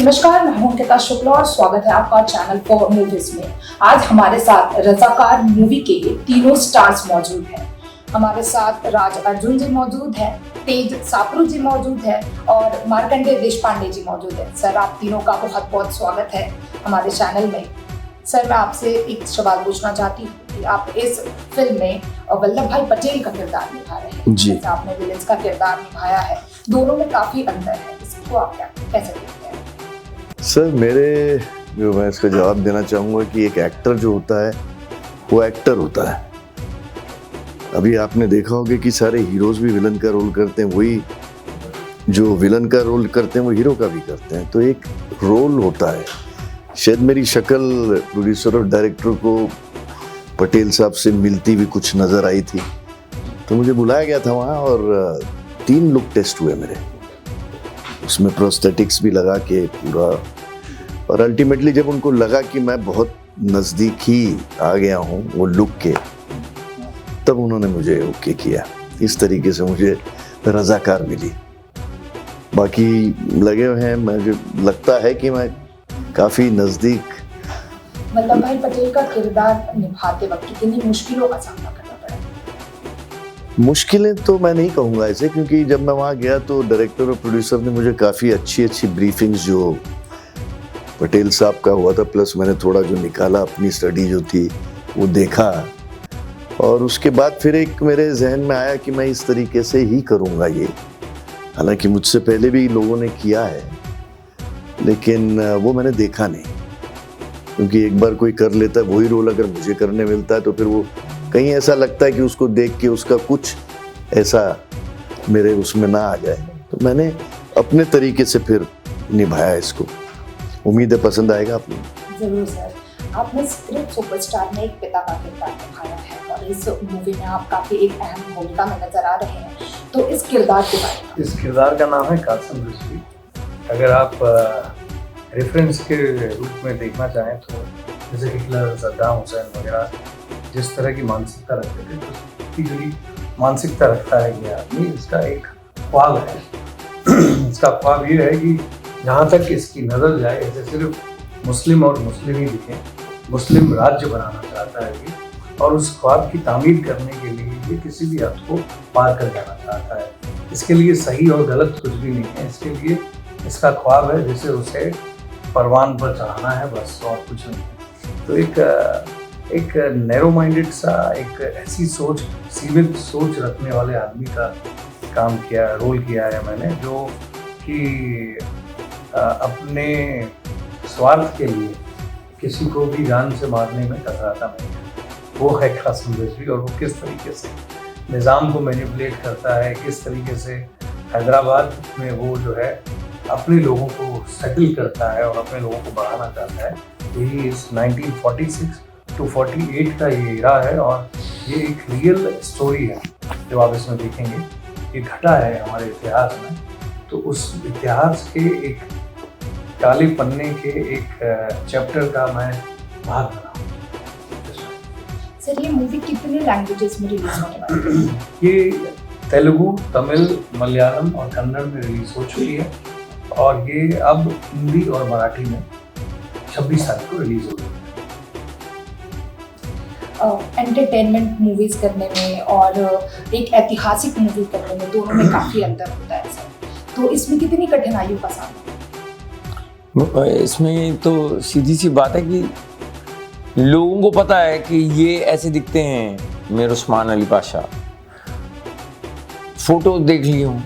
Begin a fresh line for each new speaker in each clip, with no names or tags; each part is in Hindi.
नमस्कार, मैं हूं अंकिता शुक्ला और स्वागत है आपका चैनल फॉर मूवीज में। आज हमारे साथ रजाकार मूवी के तीनों स्टार्स मौजूद हैं। हमारे साथ राज अर्जुन जी मौजूद हैं, तेज सापरू जी मौजूद है और मार्कंडेय देशपांडे जी मौजूद है। सर, आप तीनों का बहुत बहुत स्वागत है हमारे चैनल में। सर, मैं आपसे एक सवाल पूछना चाहती हूँ कि आप इस फिल्म में वल्लभ भाई पटेल का किरदार निभा रहे हैं जी। आपने विलेंस का किरदार निभाया है, दोनों में काफी अंतर है, इसको आप कैसे देखते हैं?
सर, मैं इसका जवाब देना चाहूँगा कि एक एक्टर जो होता है वो एक्टर होता है। अभी आपने देखा होगा कि सारे हीरोज भी विलन का रोल करते हैं, वही जो विलन का रोल करते हैं वो हीरो का भी करते हैं। तो एक रोल होता है। शायद मेरी शक्ल प्रोड्यूसर और डायरेक्टर को पटेल साहब से मिलती हुई कुछ नज़र आई थी, तो मुझे बुलाया गया था वहाँ और 3 लुक टेस्ट हुए मेरे। उसमें प्रोस्थेटिक्स भी लगा के पूरा, और अल्टीमेटली जब उनको लगा कि मैं बहुत नज़दीक ही आ गया हूँ वो लुक के, तब उन्होंने मुझे ओके किया। इस तरीके से मुझे रजाकार मिली। बाकी लगे हुए हैं, मुझे लगता है कि मैं काफ़ी नज़दीक।
वल्लभ भाई पटेल का किरदार निभाते वक्त कितनी मुश्किलों का सामना करना पड़ा?
मुश्किलें तो मैं नहीं कहूँगा ऐसे, क्योंकि जब मैं वहाँ गया तो डायरेक्टर और प्रोड्यूसर ने मुझे काफ़ी अच्छी ब्रीफिंग्स जो पटेल साहब का हुआ था, प्लस मैंने थोड़ा जो निकाला अपनी स्टडी जो थी वो देखा, और उसके बाद फिर एक मेरे जहन में आया कि मैं इस तरीके से ही करूँगा ये। हालांकि मुझसे पहले भी लोगों ने किया है, लेकिन वो मैंने देखा नहीं, क्योंकि एक बार कोई कर लेता है वही रोल अगर मुझे करने मिलता है तो फिर वो कहीं ऐसा लगता है कि उसको देख के उसका कुछ ऐसा मेरे उसमें ना आ जाए। तो मैंने अपने तरीके से फिर निभाया इसको। उम्मीद है पसंद आएगा आपको।
जरूर सर। आपने स्क्रिप्ट सुपरस्टार में एक पिता का किरदार निभाया है और इस मूवी में आप काफी एक अहम भूमिका में नजर आ रहे हैं, तो इस किरदार के बारे में।
इस किरदार का नाम है कासिम रिजवी। अगर आप रेफरेंस के रूप में देखना चाहें तो जैसे हिटलर, सद्दाम हुसैन वगैरह जिस तरह की मानसिकता रखते थे, तो उसकी जुड़ी मानसिकता रखता है ये आदमी। इसका एक ख्वाब है। इसका ख्वाब ये है कि जहाँ तक इसकी नज़र जाए ऐसे सिर्फ मुस्लिम और मुस्लिम ही दिखें। मुस्लिम राज्य बनाना चाहता है ये, और उस ख्वाब की तामीर करने के लिए ये किसी भी हद को पार कर जाना चाहता है। इसके लिए सही और गलत कुछ भी नहीं है। इसके लिए इसका ख्वाब है जैसे उसे परवान पर चढ़ाना है, बस, और कुछ नहीं। तो एक नैरो माइंडेड सा, एक ऐसी सोच, सीमित सोच रखने वाले आदमी का काम किया, रोल किया है मैंने, जो कि अपने स्वार्थ के लिए किसी को भी जान से मारने में कतराता नहीं है। वो है कासिम रिजवी, और वो किस तरीके से निज़ाम को मैनिपुलेट करता है, किस तरीके से हैदराबाद में वो जो है अपने लोगों को सेटल करता है और अपने लोगों को बढ़ाना चाहता है। यही इस 1946 to 48 का ये इरा है, और ये एक रियल स्टोरी है जो आप इसमें देखेंगे। ये घटा है हमारे इतिहास में, तो उस इतिहास के एक काले पन्ने के एक चैप्टर का मैं भाग बना हूँ।
सर, ये मूवी कितने लैंग्वेजेस में रिलीज होने वाली है?
ये तेलुगु, तमिल, मलयालम और कन्नड़ में रिलीज हो चुकी है, और ये अब हिंदी और मराठी में 26 तारीख को रिलीज हो गई है।
एंटरटेनमेंट मूवीज करने में और एक ऐतिहासिक मूवी करने में, दोनों में काफी अंतर होता है सर, तो इसमें कितनी कठिनाइयों का सामना?
इसमें तो सीधी सी बात है कि लोगों को पता है कि ये ऐसे दिखते हैं। मीर उस्मान अली पाशा, फोटो देख ली हूँ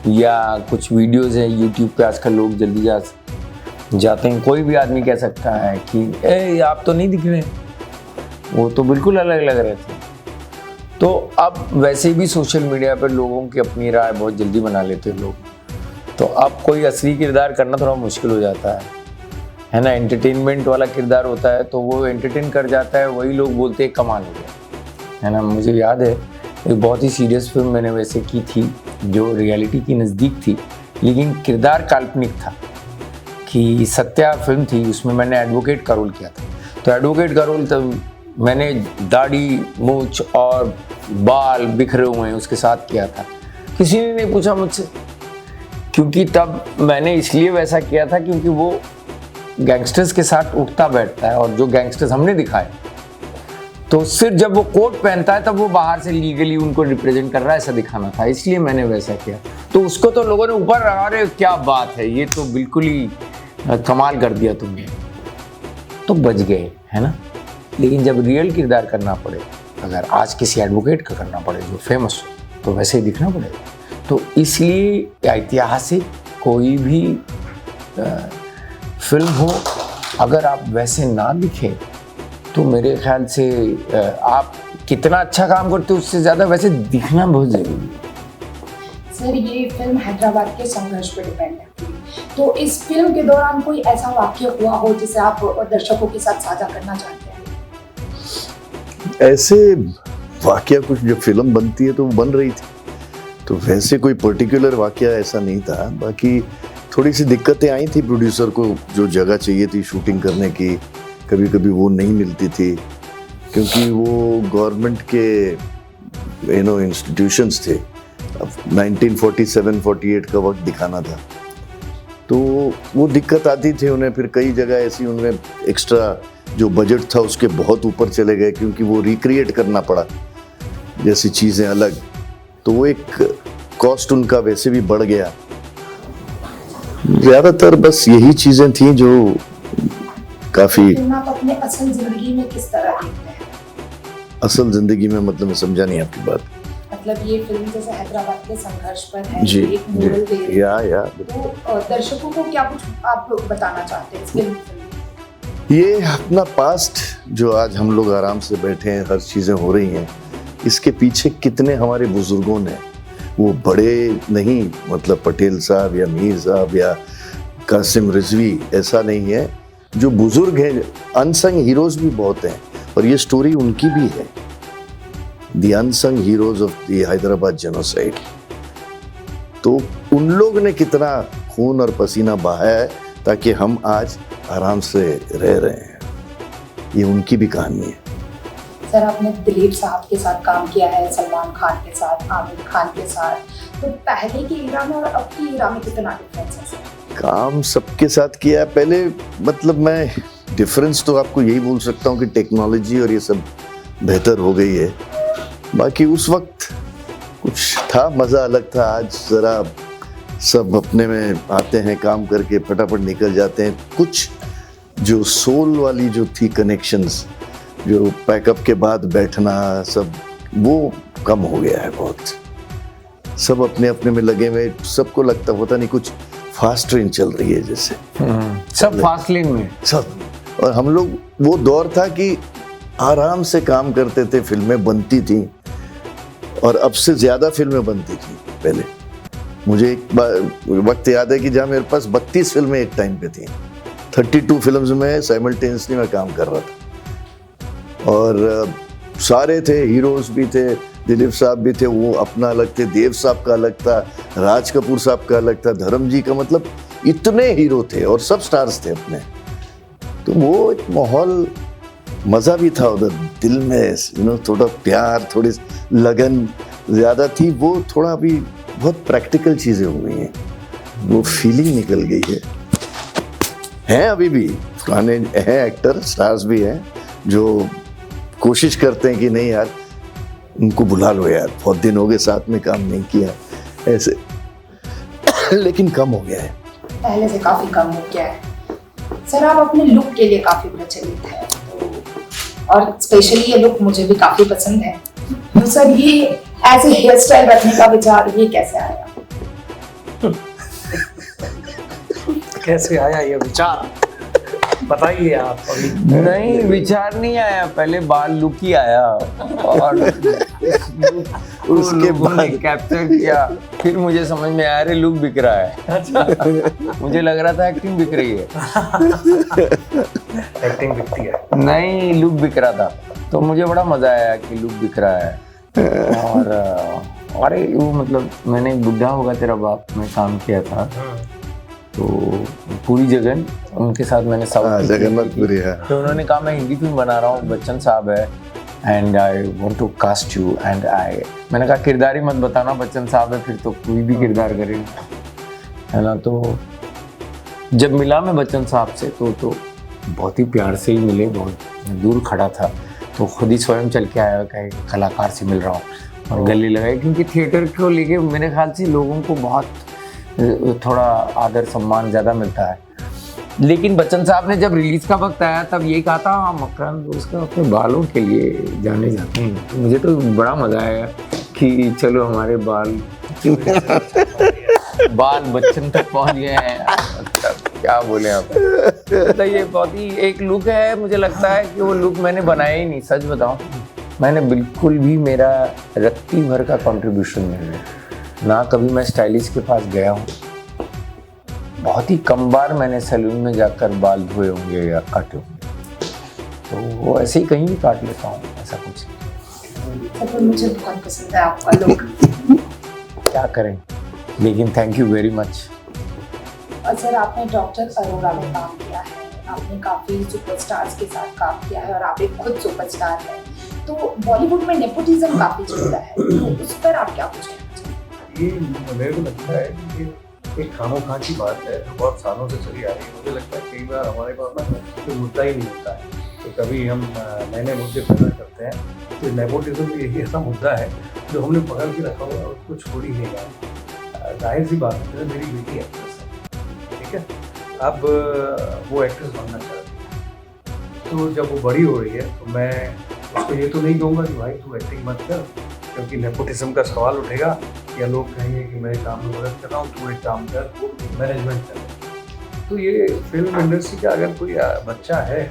या कुछ वीडियोस हैं यूट्यूब पे, आजकल लोग जल्दी जाते हैं। कोई भी आदमी कह सकता है कि आप तो नहीं दिख रहे, वो तो बिल्कुल अलग लग रहे थे। तो अब वैसे भी सोशल मीडिया पर लोगों की अपनी राय बहुत जल्दी बना लेते हैं लोग, तो अब कोई असली किरदार करना थोड़ा मुश्किल हो जाता है ना। एंटरटेनमेंट वाला किरदार होता है तो वो एंटरटेन कर जाता है, वही लोग बोलते हैं कमाल हो गया, है ना। मुझे याद है एक बहुत ही सीरियस फिल्म मैंने वैसे की थी जो रियलिटी की नज़दीक थी, लेकिन किरदार काल्पनिक था, कि सत्या फिल्म थी, उसमें मैंने एडवोकेट का रोल किया था। तो एडवोकेट का रोल तब मैंने दाढ़ी, मूंछ और बाल बिखरे हुए हैं उसके साथ किया था। किसी ने नहीं पूछा मुझसे क्योंकि तब मैंने इसलिए वैसा किया था क्योंकि वो गैंगस्टर्स के साथ उठता बैठता है, और जो गैंगस्टर्स हमने दिखाए तो सिर्फ जब वो कोट पहनता है तब वो बाहर से लीगली उनको रिप्रेजेंट कर रहा है, ऐसा दिखाना था, इसलिए मैंने वैसा किया। तो उसको तो लोगों ने ऊपर, अरे क्या बात है, ये तो बिल्कुल ही कमाल कर दिया तुमने, तो बच गए, है ना। लेकिन जब रियल किरदार करना पड़े, अगर आज किसी एडवोकेट का करना पड़े जो फेमस हो, तो वैसे ही दिखना पड़ेगा। तो इसलिए ऐतिहासिक कोई भी फिल्म हो, अगर आप वैसे ना दिखे तो मेरे ख्याल से आप कितना अच्छा काम करते हो उससे ज़्यादा वैसे दिखना बहुत ज़रूरी है।
सर, ये फिल्म हैदराबाद के संघर्ष पर डिपेंड करती है, तो इस फिल्म के दौरान कोई ऐसा वाक्य हुआ हो जिसे आप दर्शकों के साथ साझा करना चाहते हैं?
ऐसे वाकया कुछ, जब फिल्म बनती है तो वो बन रही थी, तो वैसे कोई पर्टिकुलर वाकया ऐसा नहीं था। बाकी थोड़ी सी दिक्कतें आई थी प्रोड्यूसर को, जो जगह चाहिए थी शूटिंग करने की, कभी कभी वो नहीं मिलती थी, क्योंकि वो गवर्नमेंट के इंस्टीट्यूशंस थे। अब 1947-48 का वक्त दिखाना था, तो वो दिक्कत आती थी उन्हें। फिर कई जगह ऐसी उनमें एक्स्ट्रा जो बजट था उसके बहुत ऊपर चले गए, क्योंकि वो रिक्रिएट करना पड़ा जैसी चीज़ें अलग, तो वो एक कॉस्ट उनका वैसे भी बढ़ गया। ज़्यादातर बस यही चीज़ें थी जो काफ़ी।
आप अपने असल जिंदगी में किस तरह देखते हैं?
असल जिंदगी में मतलब मैं समझा नहीं आपकी बात।
मतलब ये फिल्म जैसे हैदराबाद के संघर्ष पर है,
जी,
एक मोरल
जी,
वे,
या
तो दर्शकों को क्या कुछ आप बताना चाहते हैं इस फिल्म से?
ये अपना पास्ट जो आज हम लोग आराम से बैठे हैं, हर चीज़ें हो रही हैं, इसके पीछे कितने हमारे बुजुर्गों ने, वो बड़े नहीं, मतलब पटेल साहब या मीर साहब या कासिम रिजवी, ऐसा नहीं है, जो बुजुर्ग हैं, अनसंग हीरोज भी बहुत हैं, और ये स्टोरी उनकी भी है, the unsung heroes of the Hyderabad genocide. तो उन लोग ने कितना खून और पसीना बहाया है ताकि हम आज आराम से रह रहे हैं, ये उनकी भी कहानी है।
सर, आपने दिलीप साहब के साथ काम किया है, सलमान खान के साथ, आमिर खान के साथ, तो पहले की इरा में और अब की इरा में कितना डिफरेंस है सर?
काम सबके साथ किया पहले, मतलब मैं डिफरेंस तो आपको यही बोल सकता हूँ कि टेक्नोलॉजी और ये सब बेहतर हो गई है। बाकी उस वक्त कुछ था, मज़ा अलग था। आज ज़रा सब अपने में आते हैं, काम करके फटाफट निकल जाते हैं। कुछ जो सोल वाली जो थी कनेक्शंस, जो पैकअप के बाद बैठना, सब वो कम हो गया है बहुत। सब अपने अपने में लगे हुए, सबको लगता पता नहीं कुछ फास्ट ट्रेन चल रही है जैसे,
सब फास्ट लेन में
सब। और हम लोग, वो दौर था कि आराम से काम करते थे, फिल्में बनती थी, और अब से ज़्यादा फिल्में बनती थी पहले। मुझे एक वक्त याद है कि जहाँ मेरे पास 32 फिल्में एक टाइम पे थी, 32 फिल्म्स में साइमल्टेनियसली मैं काम कर रहा था, और सारे थे, हीरोज भी थे, दिलीप साहब भी थे, वो अपना अलग थे, देव साहब का अलग था, राज कपूर साहब का अलग था, धर्म जी का, मतलब इतने हीरो थे और सब स्टार्स थे अपने। तो वो एक माहौल, मज़ा भी था उधर, दिल में थोड़ा प्यार, थोड़ी लगन ज़्यादा थी। वो थोड़ा भी बहुत प्रैक्टिकल चीज़ें हो गई हैं, वो फीलिंग निकल गई है। अभी भी पुराने हैं एक्टर, स्टार्स भी हैं जो कोशिश करते हैं कि नहीं यार, उनको बुला लो यार, बहुत दिन हो गए साथ में काम नहीं किया, ऐसे। लेकिन कम हो गया है,
पहले से काफी कम हो गया है। सर, आप अपने लुक के लिए काफी प्रचलित है, तो और स्पेशली ये लुक मुझे भी काफी पसंद है। तो सर, ये ऐसे हेयर स्टाइल रखने का विचार ये कैसे आया?
कैसे आया ये विचार, बताइए आप अभी।
नहीं, विचार नहीं आया, पहले बाल लुक ही आया, और उसके बाद कैप्चर किया। फिर मुझे समझ में आया, अरे लुक बिक रहा है। मुझे लग रहा था एक्टिंग बिक रही है।
एक्टिंग बिकती है?
नहीं, लुक बिक रहा था, तो मुझे बड़ा मजा आया कि लुक बिक रहा है। और अरे वो मतलब मैंने बुढ़ा होगा तेरा बाप में काम किया था, तो पूरी जगन उनके साथ मैंने
जगन्नाथपुरी है,
तो उन्होंने कहा मैं हिंदी फिल्म बना रहा हूँ, बच्चन साहब है, and I want to cast you, and मैंने कहा किरदार ही मत बताना, बच्चन साहब है, फिर तो कोई भी किरदार करेगा। है ना। तो जब मिला मैं बच्चन साहब से तो बहुत ही प्यार से ही मिले, बहुत दूर खड़ा था तो खुद ही स्वयं चल के आया, कहे कलाकार से मिल रहा हूँ और गले लगाए, क्योंकि थिएटर को लेके मेरे ख्याल से लोगों को बहुत थोड़ा आदर सम्मान ज़्यादा मिलता है। लेकिन बच्चन साहब ने जब रिलीज़ का वक्त आया तब यही कहा था, हाँ मकरान उसका अपने बालों के लिए जाने जाते हैं। तो मुझे तो बड़ा मज़ा आया कि चलो हमारे बाल बच्चन तक पहुँच गए हैं। क्या बोले आप, तो ये बहुत ही एक लुक है, मुझे लगता है कि वो लुक मैंने बनाया ही नहीं। सच बताऊं, मैंने बिल्कुल भी मेरा रत्ती भर का कंट्रीब्यूशन नहीं है ना। कभी मैं स्टाइलिस्ट के पास गया हूँ, बहुत ही कम बार मैंने सैलून में जाकर बाल धोए होंगे या काटे होंगे, तो वो ऐसे ही कहीं भी काट लेता हूँ, ऐसा कुछ नहीं।
सर मुझे बहुत पसंद है आपका लुक।
क्या करें, लेकिन थैंक यू वेरी मच।
और सर आपने डॉक्टर अरोड़ा में काम किया है, आपने काफ़ी सुपरस्टार्स के साथ काम किया है और आप एक खुद सुपरस्टार हैं, तो बॉलीवुड में नेपोटिज्म काफ़ी चलता है, तो उस पर आप क्या कुछ कहना चाहेंगे?
ये मेरे को लगता है कि एक खामोखा की बात है जो बहुत सालों से चली आ रही है। मुझे लगता है कई बार हमारे पास ना कोई मुद्दा ही नहीं होता है, तो कभी हम नए नए मुद्दे पैदा करते हैं। तो नेपोटिज्म एक ऐसा मुद्दा है जो हमने पकड़ के रखा हुआ है, उसको छोड़ ही नहीं रहा। जाहिर सी बात है, मेरी बेटी एक्ट्रेस है, ठीक है, अब वो एक्ट्रेस बनना चाहती है, तो जब वो बड़ी हो रही है तो मैं उसको ये तो नहीं कहूँगा कि भाई तू एक्टिंग मत कर, क्योंकि नेपोटिज्म का सवाल उठेगा या लोग कहेंगे कि मैं काम में मदद कर रहा हूँ, तू एक काम कर, मैनेजमेंट कर। तो ये फिल्म इंडस्ट्री का अगर कोई बच्चा है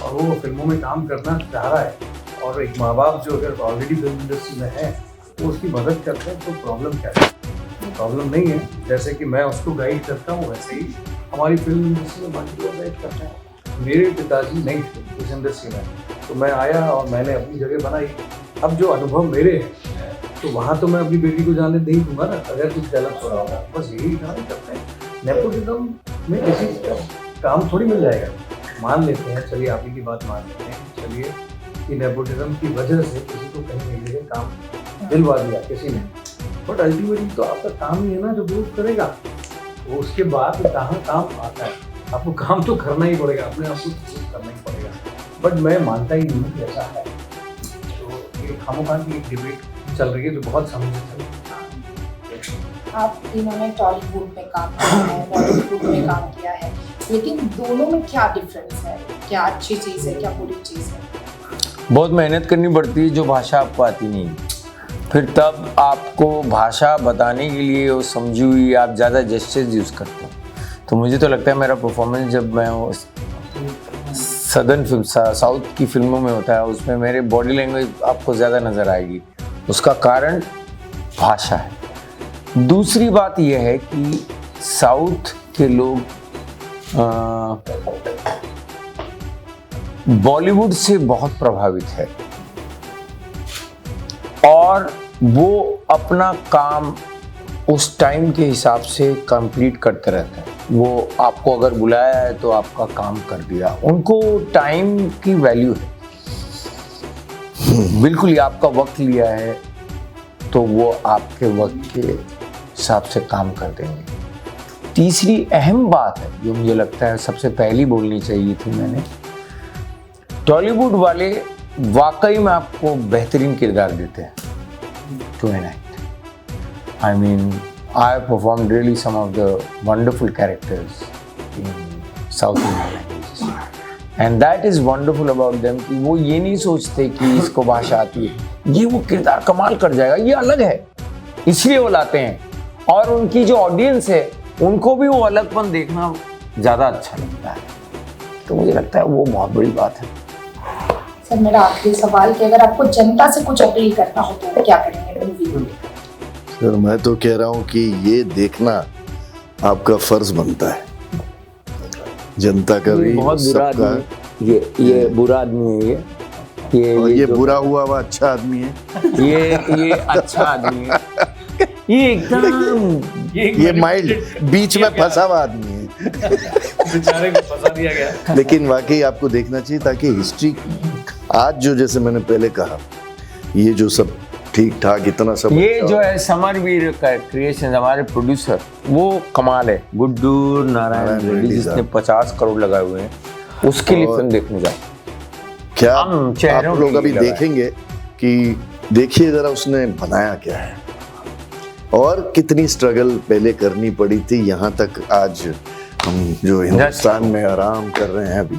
और वो फिल्मों में काम करना चाह रहा है और एक माँ बाप जो अगर ऑलरेडी फिल्म इंडस्ट्री में है वो उसकी मदद करते हैं, तो प्रॉब्लम क्या है? प्रॉब्लम नहीं है। जैसे कि मैं उसको गाइड करता हूँ, वैसे ही हमारी फिल्म इंडस्ट्री में बाकी लोग गाइड करते हैं। मेरे पिताजी नहीं थे इस इंडस्ट्री में, तो मैं आया और मैंने अपनी जगह बनाई। अब जो अनुभव मेरे हैं तो वहाँ तो मैं अपनी बेटी को जाने नहीं दूंगा ना, अगर कुछ गलत हो रहा होगा। बस यही काम करते हैं। नेपोटिज्म में किसी का काम थोड़ी मिल जाएगा। मान लेते हैं, चलिए आप ही की बात मान लेते हैं, चलिए कि नेपोटिज्म की वजह से किसी को कहीं नहीं मिले, काम दिलवा दिया किसी ने, बट अल्टीमेटली तो आपका काम ही है ना जो ग्रुप करेगा। वो उसके बाद कहाँ काम आता है, आपको काम तो करना ही पड़ेगा, अपने आप को करना ही पड़ेगा। बट मैं मानता ही नहीं हूँ कि ऐसा है। तो ये खामोखा की एक डिबेट चल रही है जो बहुत समय से चल रही है।
आप तीनों ने टॉलीवुड में काम किया है, बॉलीवुड में काम किया है, लेकिन दोनों में क्या डिफरेंस है? क्या अच्छी चीज़ है, क्या बुरी चीज़ है?
बहुत मेहनत करनी पड़ती है जो भाषा आपको आती नहीं, फिर तब आपको भाषा बताने के लिए वो समझी हुई आप ज़्यादा जेस्चर्स यूज़ करते हो। तो मुझे तो लगता है मेरा परफॉर्मेंस जब मैं सदर्न फिल्म साउथ की फिल्मों में होता है, उसमें मेरे बॉडी लैंग्वेज आपको ज़्यादा नज़र आएगी। उसका कारण भाषा है। दूसरी बात यह है कि साउथ के लोग बॉलीवुड से बहुत प्रभावित है और वो अपना काम उस टाइम के हिसाब से कंप्लीट करते रहते हैं। वो आपको अगर बुलाया है तो आपका काम कर दिया, उनको टाइम की वैल्यू है। बिल्कुल ही आपका वक्त लिया है तो वो आपके वक्त के हिसाब से काम कर देंगे। तीसरी अहम बात है जो मुझे लगता है सबसे पहली बोलनी चाहिए थी मैंने, टॉलीवुड वाले वाकई में आपको बेहतरीन किरदार देते हैं to an act. I mean I perform really some of the wonderful characters in South Indian languages and that is wonderful about them कि वो ये नहीं सोचते कि इसको भाषा आती है, ये वो किरदार कमाल कर जाएगा, ये अलग है, इसलिए वो लाते हैं। और उनकी जो ऑडियंस है उनको भी वो अलगपन देखना ज़्यादा अच्छा लगता है। तो मुझे लगता है वो बहुत बड़ी बात है।
सर मेरा आखिरी सवाल कि अगर आपको जनता से कुछ अपील करना हो तो क्या करेंगे मूवी को लेकर?
सर मैं तो कह रहा हूँ कि ये देखना आपका फर्ज बनता है। जनता का भी,
बहुत बुरा
सबका।
आदमी है ये बुरा आदमी है
ये बुरा हुआ अच्छा आदमी है।
ये अच्छा आदमी है, ये एकदम
ये माइल्ड बीच में फंसा हुआ आदमी है।
बेचारे को फंसा दिया गया।
लेकिन वाकई आपको देखना चाहिए ताकि हिस्ट्री आज जो, जैसे मैंने पहले कहा, ये जो सब ठीक ठाक इतना सब
ये
अच्छा
जो
हो।
है समरवीर का क्रिएशन, हमारे प्रोड्यूसर वो कमाल है, गुड्डू नारायण
नारायण
रेड्डी,
रेड्डी
जिसने
साहब।
50 करोड़ लगाए हुए हैं, उसके लिए
और-
फिल्म देखने जाओ।
क्या
हम
आप
चेहरों
लोग
के
अभी
लिए लगाए।
देखेंगे कि देखिए जरा उसने बनाया क्या है और कितनी स्ट्रगल पहले करनी पड़ी थी, यहाँ तक आज हम जो हिंदुस्तान में आराम कर रहे हैं अभी,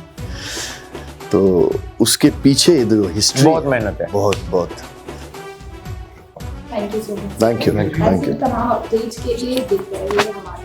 तो उसके पीछे जो हिस्ट्री
बहुत मेहनत है।
बहुत बहुत
thank you so much.
Thank you
Thank you.
Thank
ऐसे
यू
तमाम अपडेट्स के लिए देखते रहिए हमारे